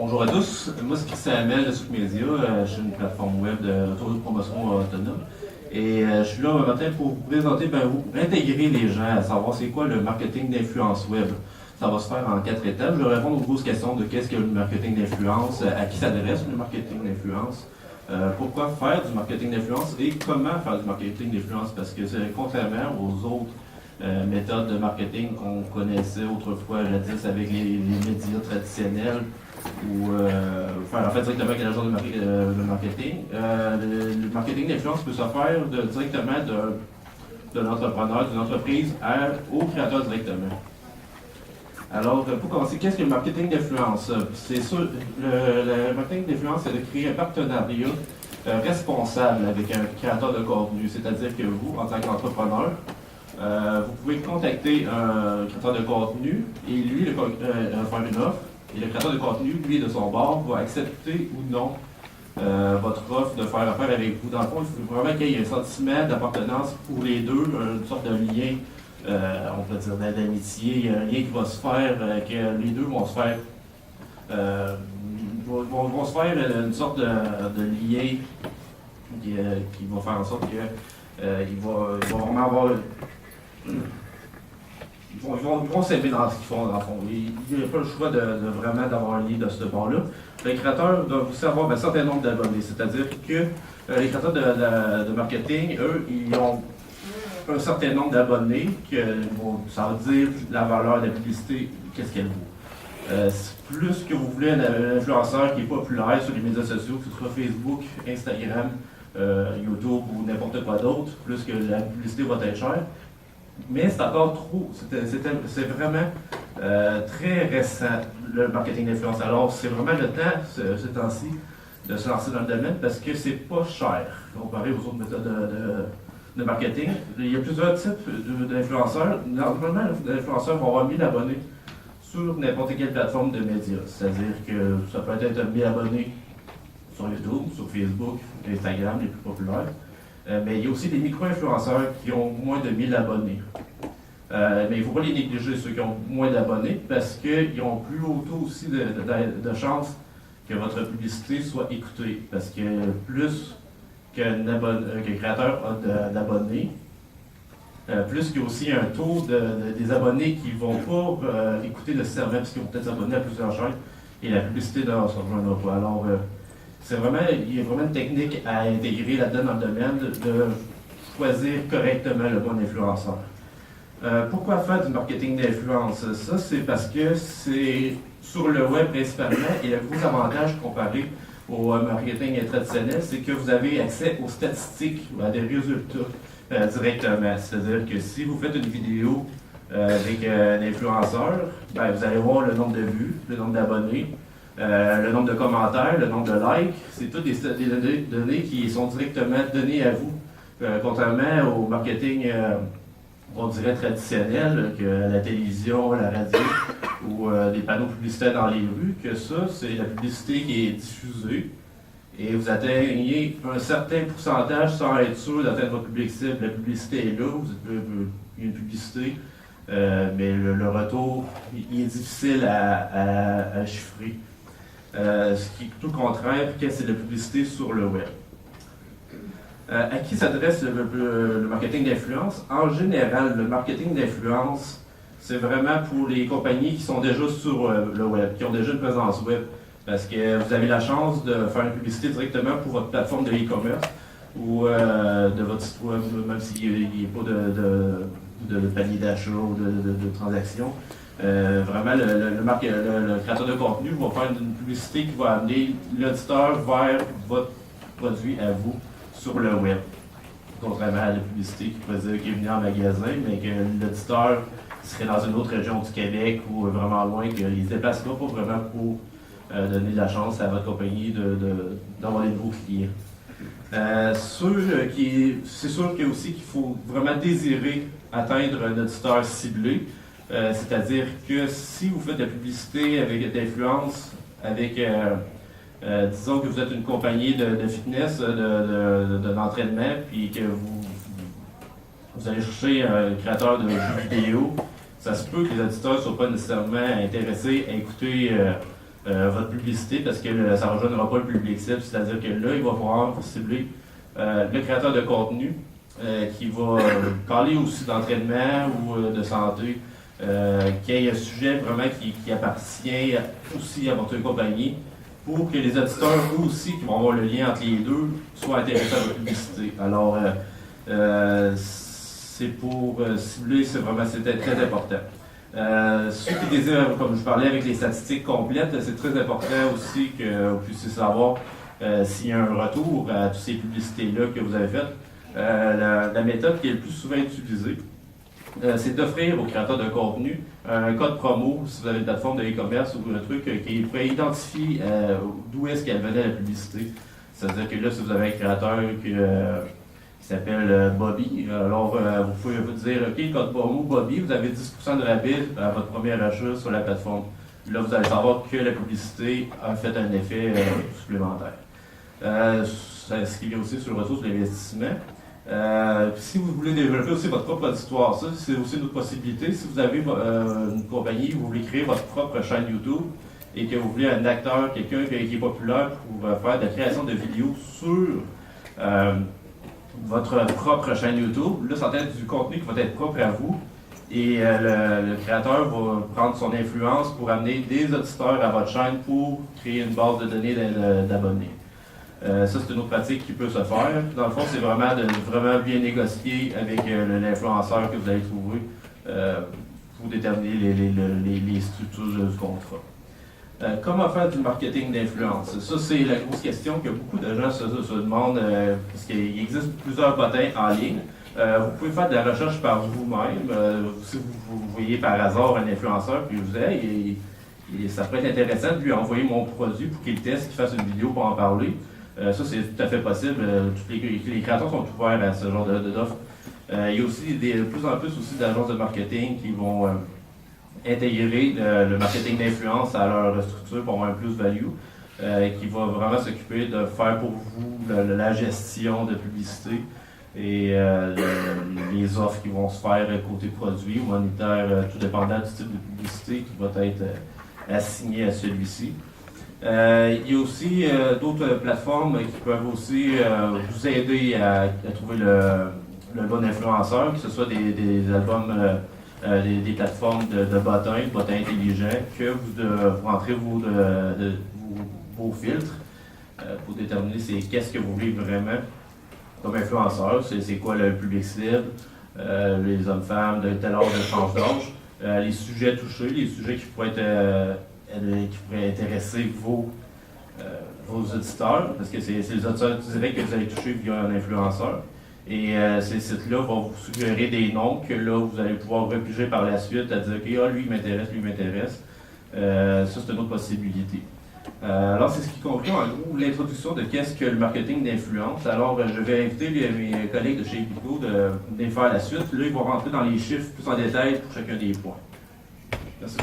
Bonjour à tous, moi c'est Christian Hamel de Soukmedia, je suis une plateforme web de retour de promotion autonome et je suis là un matin pour vous présenter, vous intégrer les gens, à savoir c'est quoi le marketing d'influence web. Ça va se faire en 4 étapes. Je vais répondre aux grosses questions de qu'est-ce que le marketing d'influence, à qui s'adresse le marketing d'influence, pourquoi faire du marketing d'influence et comment faire du marketing d'influence, parce que c'est contrairement aux autres méthodes de marketing qu'on connaissait autrefois, jadis avec les médias traditionnels, ou faire en fait directement avec l'agent de marketing. Le marketing d'influence peut se faire directement de l'entrepreneur, d'une entreprise au créateur directement. Alors, pour commencer, qu'est-ce que le marketing d'influence? C'est sûr, le marketing d'influence, c'est de créer un partenariat responsable avec un créateur de contenu, c'est-à-dire que vous, en tant qu'entrepreneur, vous pouvez contacter un créateur de contenu et lui faire une offre. Et le créateur de contenu, lui, de son bord, va accepter ou non votre offre de faire affaire avec vous. Dans le fond, il faut vraiment qu'il y ait un sentiment d'appartenance pour les deux, une sorte de lien, on peut dire d'amitié, un lien qui va se faire, que les deux vont se faire, vont se faire une sorte de lien qui va faire en sorte qu'ils vont vraiment avoir. Ils vont s'aimer dans ce qu'ils font, dans le fond. Il n'y a pas le choix de vraiment d'avoir un lien de ce bord-là. Les créateurs doivent aussi avoir un certain nombre d'abonnés, c'est-à-dire que les créateurs de marketing, eux, ils ont un certain nombre d'abonnés, ça veut dire la valeur de la publicité, qu'est-ce qu'elle vaut. Plus que vous voulez un influenceur qui est populaire sur les médias sociaux, que ce soit Facebook, Instagram, YouTube ou n'importe quoi d'autre, plus que la publicité va être chère. Mais c'est encore trop, c'est vraiment très récent, le marketing d'influence. Alors, c'est vraiment le temps, ce temps-ci, de se lancer dans le domaine parce que c'est pas cher comparé aux autres méthodes de marketing. Il y a plusieurs types d'influenceurs. Normalement, l'influenceur va avoir 1000 abonnés sur n'importe quelle plateforme de médias. C'est-à-dire que ça peut être 1000 abonnés sur YouTube, sur Facebook, Instagram, les plus populaires. Mais il y a aussi des micro-influenceurs qui ont moins de 1000 abonnés. Mais il ne faut pas les négliger, ceux qui ont moins d'abonnés, parce qu'ils ont plus haut taux aussi de chances que votre publicité soit écoutée. Parce que plus qu'un créateur a d'abonnés, plus qu'il y a aussi un taux des abonnés qui ne vont pas écouter le serveur, parce qu'ils vont peut-être s'abonner à plusieurs chaînes, et la publicité ne se rejoindra pas. Alors, il y a vraiment une technique à intégrer là-dedans dans le domaine de choisir correctement le bon influenceur. Pourquoi faire du marketing d'influence? Ça, c'est parce que c'est sur le web principalement, et le gros avantage comparé au marketing traditionnel, c'est que vous avez accès aux statistiques ou à des résultats directement. C'est-à-dire que si vous faites une vidéo avec un influenceur, vous allez voir le nombre de vues, le nombre d'abonnés, le nombre de commentaires, le nombre de likes, c'est toutes des données qui sont directement données à vous. Contrairement au marketing, on dirait traditionnel, que la télévision, la radio ou des panneaux publicitaires dans les rues, que ça, c'est la publicité qui est diffusée et vous atteignez un certain pourcentage sans être sûr d'atteindre votre public cible. La publicité est là, il y a une publicité, mais le retour, il est difficile à chiffrer. Ce qui est tout le contraire, que c'est la publicité sur le web. À qui s'adresse le marketing d'influence? En général, le marketing d'influence, c'est vraiment pour les compagnies qui sont déjà sur le web, qui ont déjà une présence web. Parce que vous avez la chance de faire une publicité directement pour votre plateforme de e-commerce ou de votre site web, même s'il n'y a pas de panier d'achat ou de transactions. Vraiment, le créateur de contenu va faire une publicité qui va amener l'auditeur vers votre produit à vous sur le web. Contrairement à la publicité qui pourrait dire qu'il est venu en magasin, mais que l'auditeur serait dans une autre région du Québec ou vraiment loin, qu'il ne se déplacera pas vraiment pour donner de la chance à votre compagnie d'avoir des nouveaux clients. C'est sûr qu'il faut vraiment désirer atteindre un auditeur ciblé. C'est-à-dire que si vous faites de la publicité avec d'influence, disons que vous êtes une compagnie de fitness, d'entraînement, puis que vous allez chercher un créateur de jeux vidéo, ça se peut que les auditeurs ne soient pas nécessairement intéressés à écouter votre publicité parce que ça ne rejoindra pas le public cible, c'est-à-dire que là, il va pouvoir cibler le créateur de contenu qui va parler aussi d'entraînement ou de santé, qu'il y ait un sujet vraiment qui appartient aussi à votre compagnie pour que les auditeurs, eux aussi, qui vont avoir le lien entre les deux, soient intéressés à votre publicité. Alors, c'est pour cibler, c'était très important. Ceux qui désirent, comme je parlais avec les statistiques complètes, c'est très important aussi que vous puissiez savoir s'il y a un retour à toutes ces publicités-là que vous avez faites. La méthode qui est le plus souvent utilisée, c'est d'offrir aux créateurs de contenu un code promo, si vous avez une plateforme de e-commerce ou un truc qui pourrait identifier d'où est-ce qu'elle venait la publicité. C'est-à-dire que là, si vous avez un créateur qui s'appelle Bobby, alors vous pouvez vous dire, OK, code promo Bobby, vous avez 10% de rabais à votre premier achat sur la plateforme. Là, vous allez savoir que la publicité a fait un effet supplémentaire. Ce qui vient aussi sur le retour sur l'investissement. Si vous voulez développer aussi votre propre auditoire, ça c'est aussi une autre possibilité. Si vous avez une compagnie, vous voulez créer votre propre chaîne YouTube et que vous voulez un acteur, quelqu'un qui est populaire pour faire de la création de vidéos sur votre propre chaîne YouTube, là ça va être du contenu qui va être propre à vous et le créateur va prendre son influence pour amener des auditeurs à votre chaîne pour créer une base de données d'abonnés. Ça, c'est une autre pratique qui peut se faire. Dans le fond, c'est vraiment de vraiment bien négocier avec l'influenceur que vous allez trouver pour déterminer les structures du contrat. Comment faire du marketing d'influence? Ça, c'est la grosse question que beaucoup de gens se demandent parce qu'il existe plusieurs potins en ligne. Vous pouvez faire de la recherche par vous-même. Si vous voyez par hasard un influenceur puis vous dites et ça pourrait être intéressant de lui envoyer mon produit pour qu'il teste, qu'il fasse une vidéo pour en parler. Ça, c'est tout à fait possible. Les créateurs sont ouverts à ce genre d'offres. Il y a aussi de plus en plus aussi d'agences de marketing qui vont intégrer le marketing d'influence à leur structure pour avoir un plus-value, qui va vraiment s'occuper de faire pour vous la gestion de publicité et les offres qui vont se faire côté produit ou monétaire, tout dépendant du type de publicité qui va être assigné à celui-ci. Il y a aussi d'autres plateformes qui peuvent aussi vous aider à trouver le bon influenceur, que ce soit des albums, des plateformes de bottins intelligents, que vous rentrez vos filtres pour déterminer qu'est-ce que vous voulez vraiment comme influenceur, c'est quoi le public cible, les hommes-femmes de tel âge, de tranche d'âge, les sujets touchés, les sujets qui pourraient intéresser vos auditeurs, parce que c'est les auditeurs directs que vous allez toucher via un influenceur. Et ces sites-là vont vous suggérer des noms que là, vous allez pouvoir repiger par la suite à dire OK, lui, il m'intéresse, lui, il m'intéresse. Ça, c'est une autre possibilité. Alors, c'est ce qui conclut en gros l'introduction de qu'est-ce que le marketing d'influence. Alors, je vais inviter mes collègues de chez Epico de faire la suite. Là, ils vont rentrer dans les chiffres plus en détail pour chacun des points. Merci.